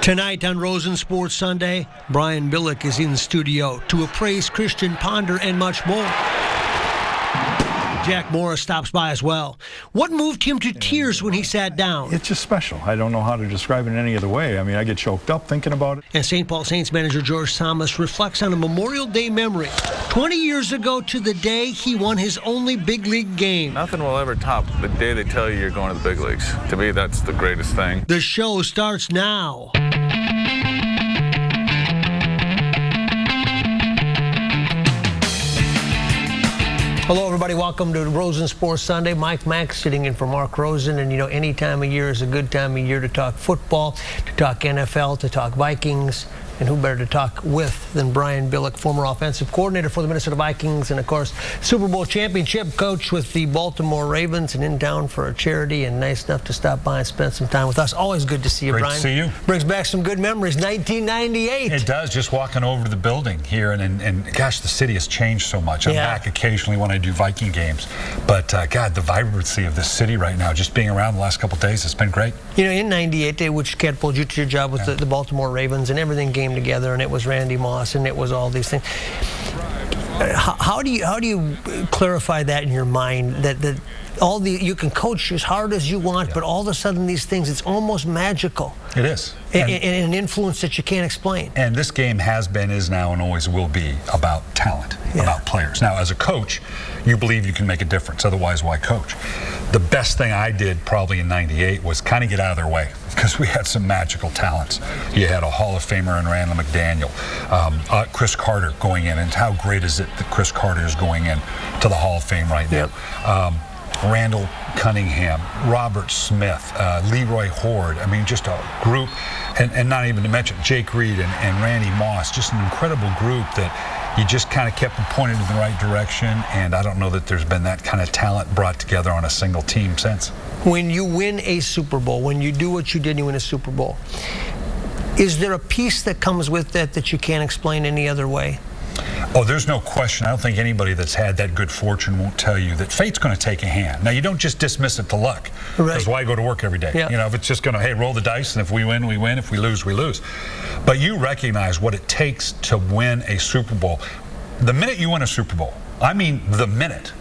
Tonight on Rosen Sports Sunday, Brian Billick is in the studio to appraise Christian Ponder and much more. Jack Morris stops by as well. What moved him to tears when he sat down? It's just special. I don't know how to describe it in any other way. I mean, I get choked up thinking about it. And St. Paul Saints manager George Thomas reflects on a Memorial Day memory. 20 years ago to the day he won his only big league game. Nothing will ever top the day they tell you you're going to the big leagues. To me, that's the greatest thing. The show starts now. Hello, everybody. Welcome to Rosen Sports Sunday. Mike Mack sitting in for Mark Rosen. And, you know, any time of year is a good time of year to talk football, to talk NFL, to talk Vikings. And who better to talk with than Brian Billick, former offensive coordinator for the Minnesota Vikings and, of course, Super Bowl championship coach with the Baltimore Ravens and in town for a charity and nice enough to stop by and spend some time with us. Always good to see you, Great Brian. to see you. Brings back some good memories. 1998. It does, just walking over to the building here. And gosh, the city has changed so much. I'm back occasionally when I do Viking games. But, God, the vibrancy of this city right now, just being around the last couple of days, it's been great. You know, in 98, which catapulted you to your job with the Baltimore Ravens, and everything came together, and it was Randy Moss, and it was all these things. How do you clarify that in your mind, that you can coach as hard as you want, but all of a sudden these things, it's almost magical. It is. And an influence that you can't explain. And this game has been, is now, and always will be about talent, about players. Now, as a coach, you believe you can make a difference. Otherwise, why coach? The best thing I did probably in 98 was kind of get out of their way, because we had some magical talents. You had a Hall of Famer in Randall McDaniel, Chris Carter going in, and how great is it that Chris Carter is going in to the Hall of Fame right now? Randall Cunningham, Robert Smith, Leroy Horde. I mean, just a group, and not even to mention Jake Reed and Randy Moss, just an incredible group that you just kind of kept them pointed in the right direction, and I don't know that there's been that kind of talent brought together on a single team since. When you win a Super Bowl, when you do what you did and you win a Super Bowl, is there a piece that comes with that you can't explain any other way? Oh, there's no question. I don't think anybody that's had that good fortune won't tell you that fate's going to take a hand. Now, you don't just dismiss it to luck. Because why go to work every day? You know, if it's just going to, hey, roll the dice, and if we win, we win. If we lose, we lose. But you recognize what it takes to win a Super Bowl. The minute you win a Super Bowl, I mean the minute,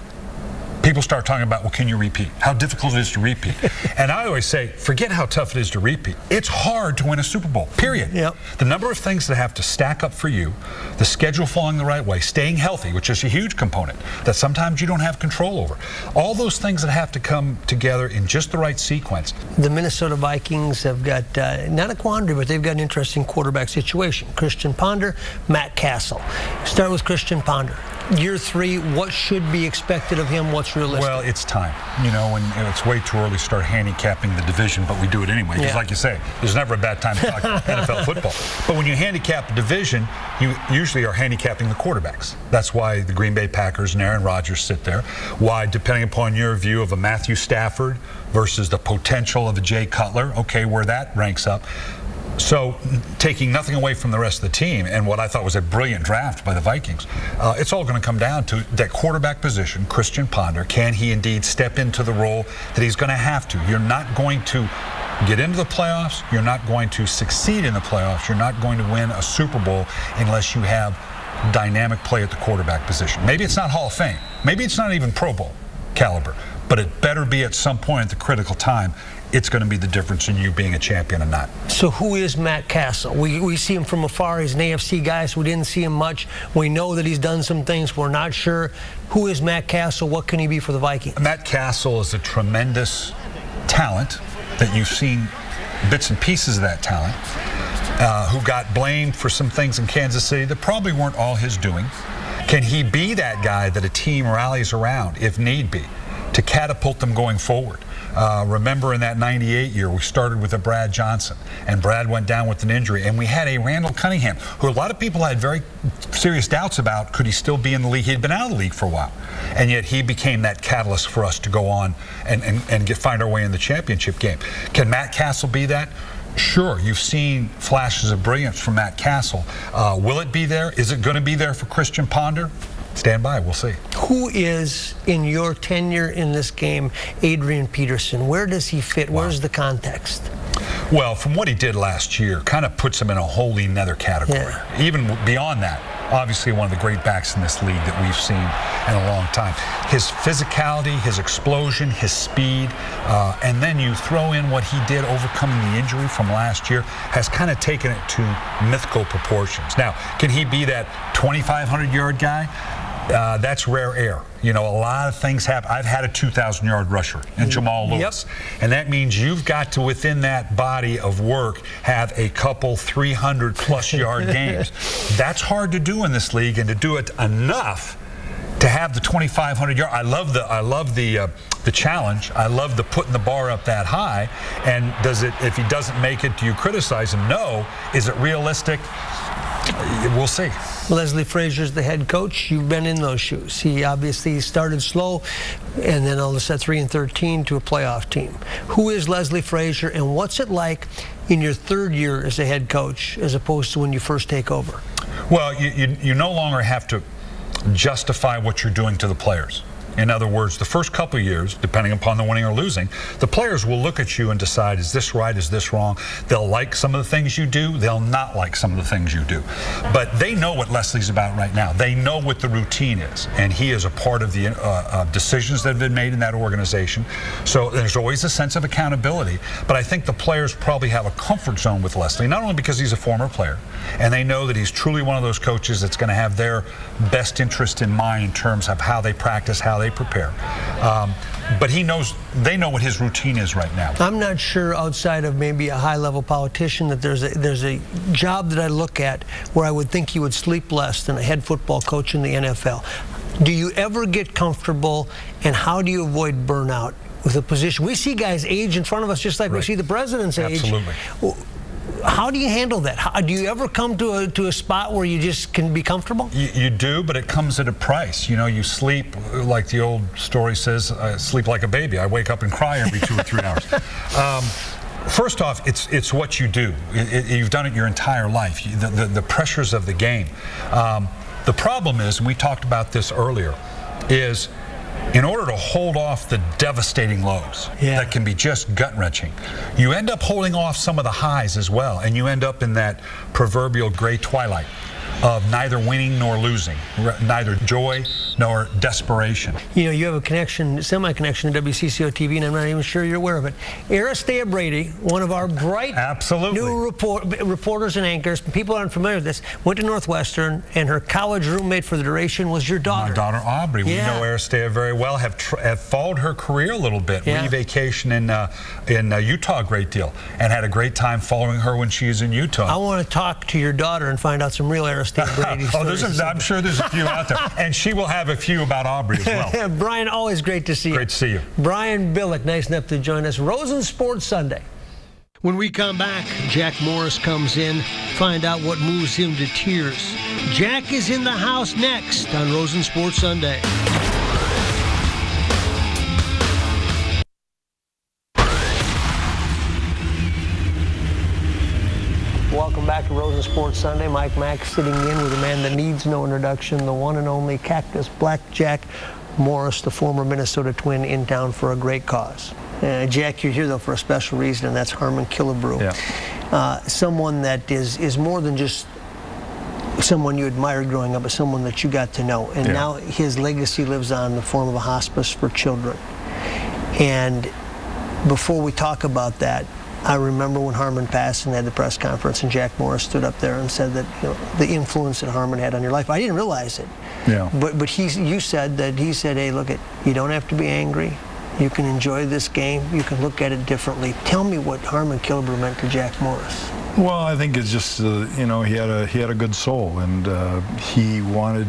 people start talking about, well, can you repeat? How difficult it is to repeat. And I always say, forget how tough it is to repeat. It's hard to win a Super Bowl, period. The number of things that have to stack up for you, the schedule falling the right way, staying healthy, which is a huge component that sometimes you don't have control over. All those things that have to come together in just the right sequence. The Minnesota Vikings have got, not a quandary, but they've got an interesting quarterback situation. Christian Ponder, Matt Castle. Start with Christian Ponder. Year 3, what should be expected of him? What's realistic? Well, it's time. You know, and it's way too early to start handicapping the division, but we do it anyway. Because like you say, there's never a bad time to talk NFL football. But when you handicap a division, you usually are handicapping the quarterbacks. That's why the Green Bay Packers and Aaron Rodgers sit there. Why, depending upon your view of a Matthew Stafford versus the potential of a Jay Cutler, okay, where that ranks up. So, taking nothing away from the rest of the team, and what I thought was a brilliant draft by the Vikings, it's all going to come down to that quarterback position, Christian Ponder. Can he indeed step into the role that he's going to have to? You're not going to get into the playoffs. You're not going to succeed in the playoffs. You're not going to win a Super Bowl unless you have dynamic play at the quarterback position. Maybe it's not Hall of Fame. Maybe it's not even Pro Bowl caliber. But it better be at some point at the critical time. It's going to be the difference in you being a champion or not. So who is Matt Castle? We see him from afar. He's an AFC guy, so we didn't see him much. We know that he's done some things. We're not sure. Who is Matt Castle? What can he be for the Vikings? Matt Castle is a tremendous talent that you've seen bits and pieces of that talent, who got blamed for some things in Kansas City that probably weren't all his doing. Can he be that guy that a team rallies around, if need be, to catapult them going forward? Remember in that 98 year, we started with a Brad Johnson, and Brad went down with an injury, and we had a Randall Cunningham, who a lot of people had very serious doubts about, could he still be in the league? He had been out of the league for a while, and yet he became that catalyst for us to go on and find our way in the championship game. Can Matt Castle be that? Sure, you've seen flashes of brilliance from Matt Castle. Will it be there? Is it going to be there for Christian Ponder? Stand by, we'll see. Who is, in your tenure in this game, Adrian Peterson? Where does he fit? Where's the context? Well, from what he did last year, kind of puts him in a wholly another category. Yeah. Even beyond that, obviously one of the great backs in this league that we've seen in a long time. His physicality, his explosion, his speed, and then you throw in what he did overcoming the injury from last year, has kind of taken it to mythical proportions. Now, can he be that 2,500-yard guy? That's rare air. You know, a lot of things happen. I've had a 2,000-yard rusher in Jamal Lewis. Yep. And that means you've got to, within that body of work, have a couple 300-plus yard games. That's hard to do in this league, and to do it enough to have the 2,500 yard. I love the challenge. I love the putting the bar up that high. And does it? If he doesn't make it, do you criticize him? No. Is it realistic? We'll see. Leslie Frazier's the head coach. You've been in those shoes. He obviously started slow, and then all of a sudden 3-13 to a playoff team. Who is Leslie Frazier, and what's it like in your third year as a head coach as opposed to when you first take over? Well, you no longer have to justify what you're doing to the players. In other words, the first couple of years, depending upon the winning or losing, the players will look at you and decide, is this right, is this wrong? They'll like some of the things you do, they'll not like some of the things you do. But they know what Leslie's about right now. They know what the routine is, and he is a part of the decisions that have been made in that organization. So there's always a sense of accountability, but I think the players probably have a comfort zone with Leslie, not only because he's a former player, and they know that he's truly one of those coaches that's going to have their best interest in mind in terms of how they practice, how they prepare. But they know what his routine is right now. I'm not sure, outside of maybe a high-level politician, that there's a job that I look at where I would think he would sleep less than a head football coach in the NFL. Do you ever get comfortable, and how do you avoid burnout with a position? We see guys age in front of us just like we see the presidents age. Absolutely. How do you handle that? Do you ever come to a spot where you just can be comfortable? You do, but it comes at a price. You know, you sleep, like the old story says, I sleep like a baby. I wake up and cry every 2 or 3 hours. First off, it's what you do. You've done it your entire life. The pressures of the game. The problem is, and we talked about this earlier, is in order to hold off the devastating lows that can be just gut-wrenching, you end up holding off some of the highs as well, and you end up in that proverbial gray twilight of neither winning nor losing, neither joy nor desperation. You know, you have a connection, semi-connection to WCCO-TV, and I'm not even sure you're aware of it. Aristea Brady, one of our bright new reporters and anchors, people aren't familiar with this, went to Northwestern, and her college roommate for the duration was your daughter. My daughter Aubrey. We know Aristea very well, have followed her career a little bit. We vacation in Utah a great deal, and had a great time following her when she was in Utah. I want to talk to your daughter and find out some real Aristea Brady stories. I'm sure there's a few out there, and she will have a few about Aubrey as well. Brian, always great to see you. Great to see you. Brian Billick, nice enough to join us. Rosen Sports Sunday. When we come back, Jack Morris comes in, find out what moves him to tears. Jack is in the house next on Rosen Sports Sunday. Welcome back to Rosen Sports Sunday. Mike Mack sitting in with a man that needs no introduction, the one and only Cactus Black Jack Morris, the former Minnesota Twin, in town for a great cause. Jack, you're here, though, for a special reason, and that's Harmon Killebrew. Yeah. Someone that is more than just someone you admired growing up, but someone that you got to know. And now his legacy lives on in the form of a hospice for children. And before we talk about that, I remember when Harmon passed and had the press conference, and Jack Morris stood up there and said that, you know, the influence that Harmon had on your life. I didn't realize it. Yeah. But you said that he said, hey, look, you don't have to be angry. You can enjoy this game. You can look at it differently. Tell me what Harmon Killebrew meant to Jack Morris. Well, I think it's just you know, he had a good soul, and he wanted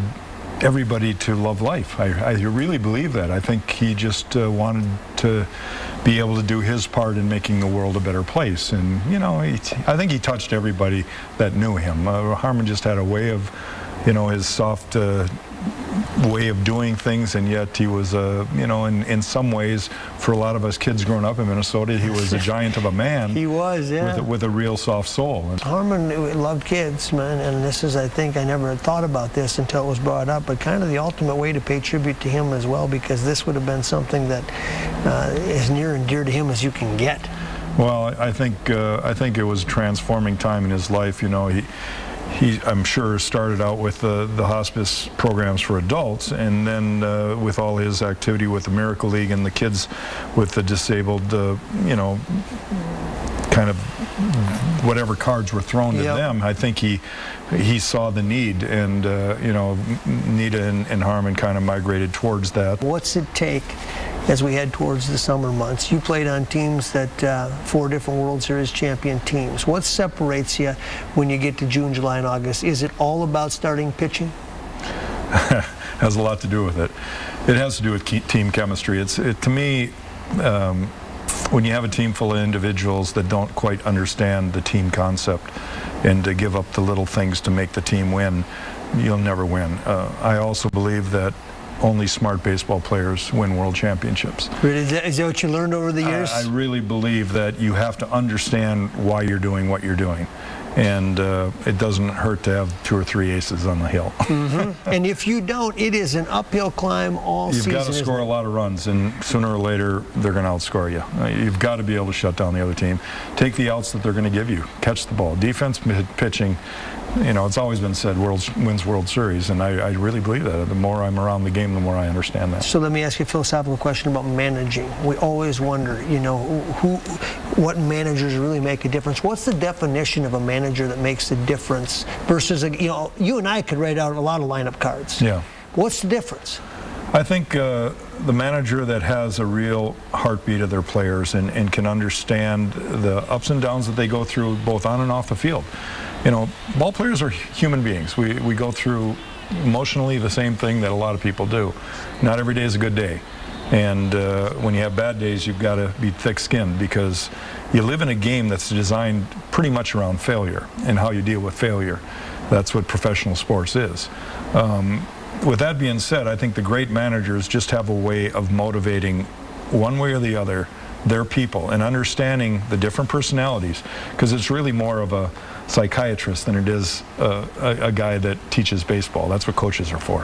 everybody to love life. I really believe that. I think he just wanted to be able to do his part in making the world a better place. And, you know, I think he touched everybody that knew him. Harmon just had a way of, you know, his soft way of doing things, and yet he was, you know, in some ways, for a lot of us kids growing up in Minnesota, he was a giant of a man. He was, yeah. With a real soft soul. Harmon loved kids, man, and this is, I think, I never had thought about this until it was brought up, but kind of the ultimate way to pay tribute to him as well, because this would have been something that is near and dear to him as you can get. Well, I think it was a transforming time in his life. You know, he I'm sure started out with the hospice programs for adults, and then with all his activity with the Miracle League and the kids with the disabled, you know, kind of whatever cards were thrown to them. I think he saw the need, and you know, Nita and Harmon kind of migrated towards that. What's it take as we head towards the summer months? You played on teams that 4 different World Series champion teams. What separates you when you get to June, July, and August? Is it all about starting pitching? Has a lot to do with it. It has to do with team chemistry. To me, when you have a team full of individuals that don't quite understand the team concept and to give up the little things to make the team win, you'll never win. I also believe that only smart baseball players win world championships. Is that what you learned over the years? I really believe that you have to understand why you're doing what you're doing. And it doesn't hurt to have 2 or 3 aces on the hill. And if you don't, it is an uphill climb all season. You've got to score a lot of runs, and sooner or later, they're going to outscore you. You've got to be able to shut down the other team. Take the outs that they're going to give you. Catch the ball. Defense, pitching, you know, it's always been said wins World Series, and I really believe that. The more I'm around the game, the more I understand that. So let me ask you a philosophical question about managing. We always wonder, you know, what managers really make a difference. What's the definition of a manager that makes a difference versus, you know, you and I could write out a lot of lineup cards. Yeah. What's the difference? I think the manager that has a real heartbeat of their players and can understand the ups and downs that they go through both on and off the field. You know, ball players are human beings. We go through emotionally the same thing that a lot of people do. Not every day is a good day. And when you have bad days, you've got to be thick-skinned, because you live in a game that's designed pretty much around failure and how you deal with failure. That's what professional sports is. With that being said, I think the great managers just have a way of motivating, one way or the other, their people and understanding the different personalities, because it's really more of a psychiatrist than it is a guy that teaches baseball. That's what coaches are for.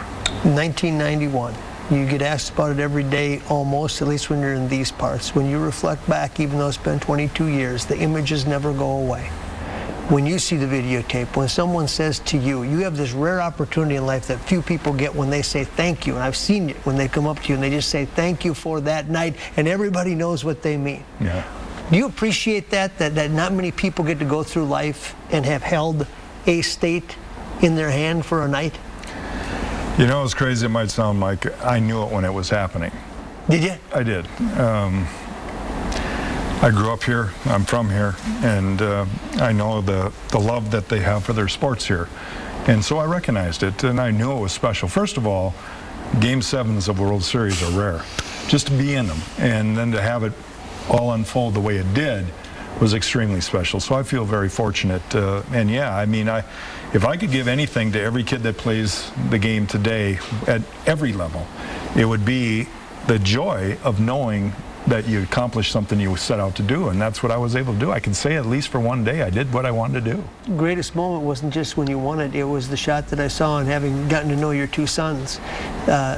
1991. You get asked about it every day, almost, at least when you're in these parts. When you reflect back, even though it's been 22 years, the images never go away. When you see the videotape, when someone says to you, you have this rare opportunity in life that few people get when they say thank you. And I've seen it when they come up to you and they just say thank you for that night, and everybody knows what they mean. Yeah. Do you appreciate that not many people get to go through life and have held a state in their hand for a night? You know, as crazy as it might sound, Mike, I knew it when it was happening. Did you? I did. I grew up here, I'm from here, and I know the love that they have for their sports here. And so I recognized it, and I knew it was special. First of all, Game 7s of World Series are rare. Just to be in them, and then to have it all unfold the way it did was extremely special. So I feel very fortunate. And yeah, I mean, if I could give anything to every kid that plays the game today at every level, it would be the joy of knowing that you accomplished something you set out to do, and that's what I was able to do. I can say at least for one day I did what I wanted to do. Greatest moment wasn't just when you won it, it was the shot that I saw, and having gotten to know your 2 sons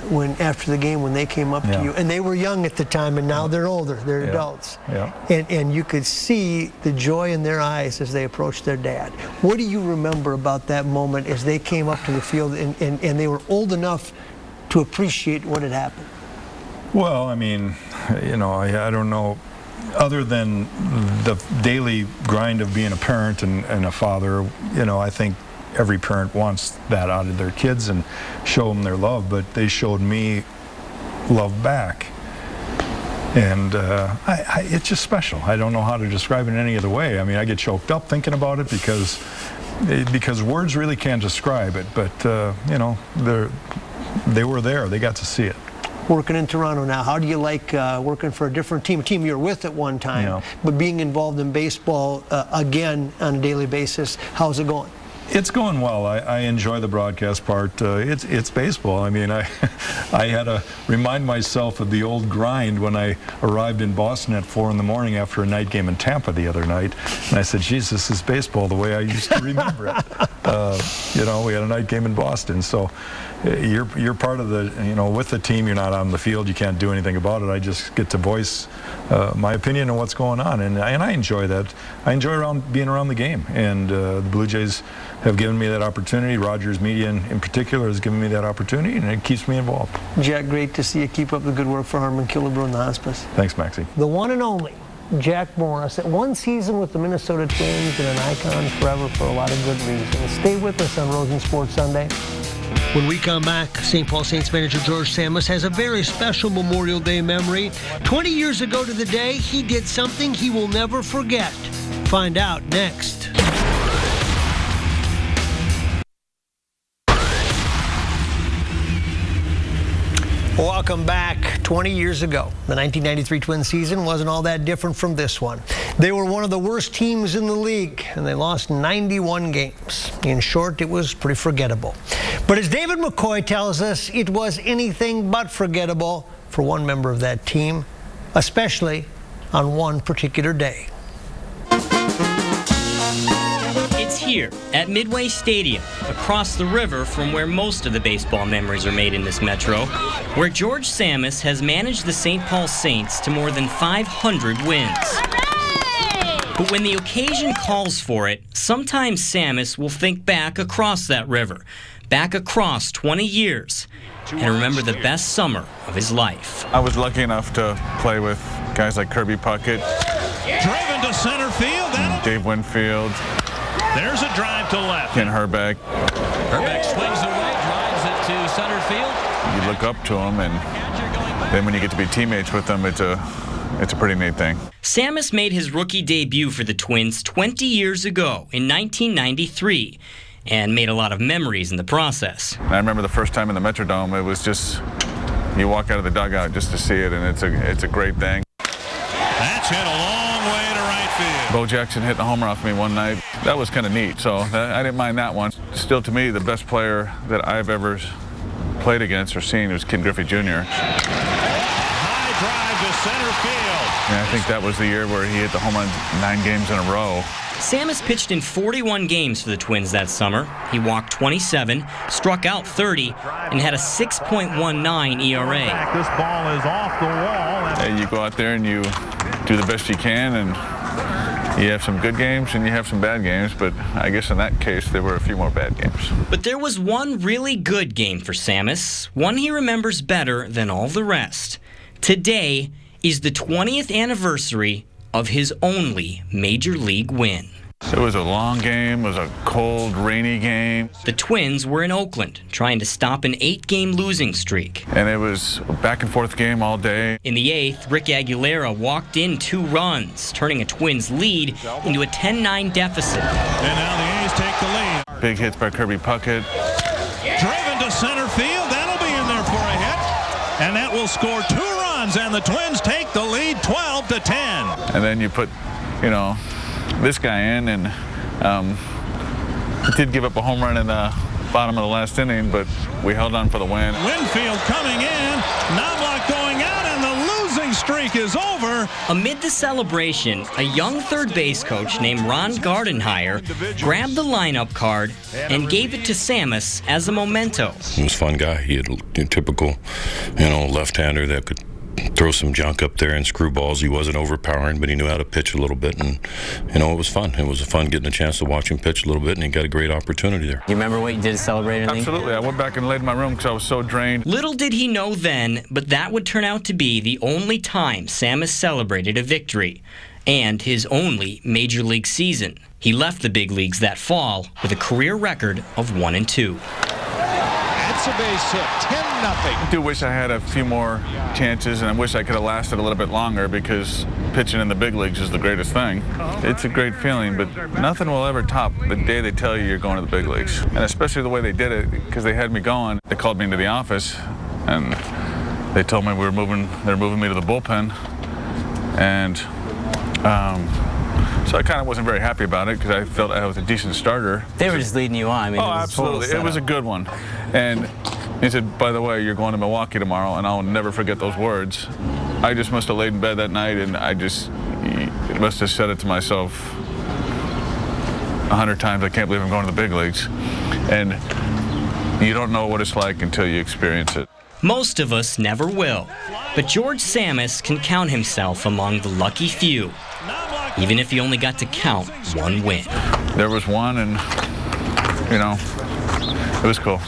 when after the game when they came up to you, and they were young at the time, and now they're older, they're adults. Yeah. And you could see the joy in their eyes as they approached their dad. What do you remember about that moment as they came up to the field and they were old enough to appreciate what had happened? Well, I mean, you know, I don't know, other than the daily grind of being a parent and a father, you know, I think every parent wants that out of their kids and show them their love, but they showed me love back. And it's just special. I don't know how to describe it in any other way. I mean, I get choked up thinking about it because words really can't describe it, but, you know, they were there. They got to see it. Working in Toronto now, how do you like working for a different team, a team you were with at one time, but being involved in baseball again on a daily basis? How's it going? It's going well. I enjoy the broadcast part. It's baseball. I mean, I had to remind myself of the old grind when I arrived in Boston at 4 in the morning after a night game in Tampa the other night, and I said, "Geez, this is baseball the way I used to remember it." You know, we had a night game in Boston, so you're part of the, you know, with the team. You're not on the field. You can't do anything about it. I just get to voice my opinion on what's going on, and I enjoy that. I enjoy being around the game, and the Blue Jays have given me that opportunity. Rogers Media in particular has given me that opportunity, and it keeps me involved. Jack, great to see you keep up the good work for Harmon Killebrew and the hospice. Thanks, Maxie. The one and only Jack Morris, at one season with the Minnesota Twins and an icon forever for a lot of good reasons. Stay with us on Rosen Sports Sunday. When we come back, St. Paul Saints manager George Samus has a very special Memorial Day memory. 20 years ago to the day, he did something he will never forget. Find out next. Welcome back. 20 years ago, the 1993 Twins season wasn't all that different from this one. They were one of the worst teams in the league, and they lost 91 games. In short, it was pretty forgettable. But as David McCoy tells us, it was anything but forgettable for one member of that team, especially on one particular day. It's here at Midway Stadium, across the river from where most of the baseball memories are made in this metro, where George Samus has managed the St. Paul Saints to more than 500 wins. But when the occasion calls for it, sometimes Samus will think back across that river, back across 20 years, and remember the best summer of his life. I was lucky enough to play with guys like Kirby Puckett, Driven to center field. Dave Winfield, There's a drive to left. Ken Herbeck. Herbeck swings away, drives it to center field. You look up to them, and then when you get to be teammates with them, it's a pretty neat thing. Samus made his rookie debut for the Twins 20 years ago in 1993 and made a lot of memories in the process. And I remember the first time in the Metrodome, it was just, you walk out of the dugout just to see it, and it's a great thing. That's hit a long way to right field. Bo Jackson hit the homer off me one night. That was kind of neat, so I didn't mind that one. Still, to me, the best player that I've ever played against or seen was Ken Griffey Jr. High drive to center field. And I think that was the year where he hit the home run 9 games in a row. Samus pitched in 41 games for the Twins that summer. He walked 27, struck out 30, and had a 6.19 ERA. This ball is off the wall. And you go out there and you do the best you can, and you have some good games and you have some bad games, but I guess in that case there were a few more bad games. But there was one really good game for Samus, one he remembers better than all the rest. Today is the 20th anniversary of his only Major League win. It was a long game, it was a cold, rainy game. The Twins were in Oakland, trying to stop an 8-game losing streak. And it was a back-and-forth game all day. In the 8th, Rick Aguilera walked in 2 runs, turning a Twins lead into a 10-9 deficit. And now the A's take the lead. Big hits by Kirby Puckett. Driven to center field. That'll be in there for a hit. And that will score 2 runs, and the Twins take the lead 12-10. And then you put, you know, this guy in, and he did give up a home run in the bottom of the last inning, but we held on for the win. Winfield coming in, Knobloch going out, and the losing streak is over. Amid the celebration, a young third base coach named Ron Gardenhire grabbed the lineup card and gave it to Samus as a memento. He was a fun guy. He had a typical, left-hander that could throw some junk up there and screw balls. He wasn't overpowering, but he knew how to pitch a little bit, and it was fun. It was fun getting a chance to watch him pitch a little bit, and he got a great opportunity there. You remember what you did to celebrate anything? Absolutely. I went back and laid in my room because I was so drained. Little did he know then, but that would turn out to be the only time Samus celebrated a victory, and his only Major League season. He left the big leagues that fall with a career record of 1-2. That's a base hit, 10-0. I do wish I had a few more chances, and I wish I could have lasted a little bit longer, because pitching in the big leagues is the greatest thing. It's a great feeling, but nothing will ever top the day they tell you you're going to the big leagues. And especially the way they did it, because they had me going. They called me into the office, and they told me they were moving me to the bullpen. And so I kind of wasn't very happy about it, because I felt I was a decent starter. They were just leading you on. I mean, oh, absolutely. It was a good one. And he said, by the way, you're going to Milwaukee tomorrow, and I'll never forget those words. I just must have laid in bed that night, and I must have said it to myself, 100 times, I can't believe I'm going to the big leagues. And you don't know what it's like until you experience it. Most of us never will, but George Samus can count himself among the lucky few, even if he only got to count one win. There was one, and, you know, it was cool.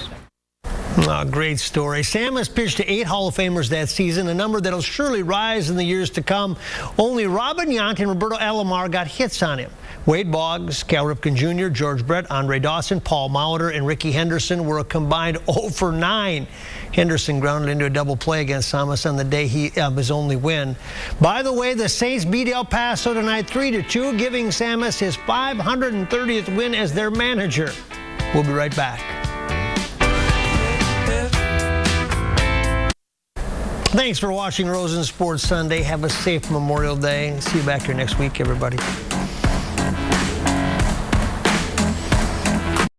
Oh, great story. Samus pitched to 8 Hall of Famers that season, a number that'll surely rise in the years to come. Only Robin Yount and Roberto Alomar got hits on him. Wade Boggs, Cal Ripken Jr., George Brett, Andre Dawson, Paul Molitor, and Ricky Henderson were a combined 0 for 9. Henderson grounded into a double play against Samus on the day of his only win. By the way, the Saints beat El Paso tonight 3-2, giving Samus his 530th win as their manager. We'll be right back. Thanks for watching Rosen Sports Sunday. Have a safe Memorial Day. See you back here next week, everybody.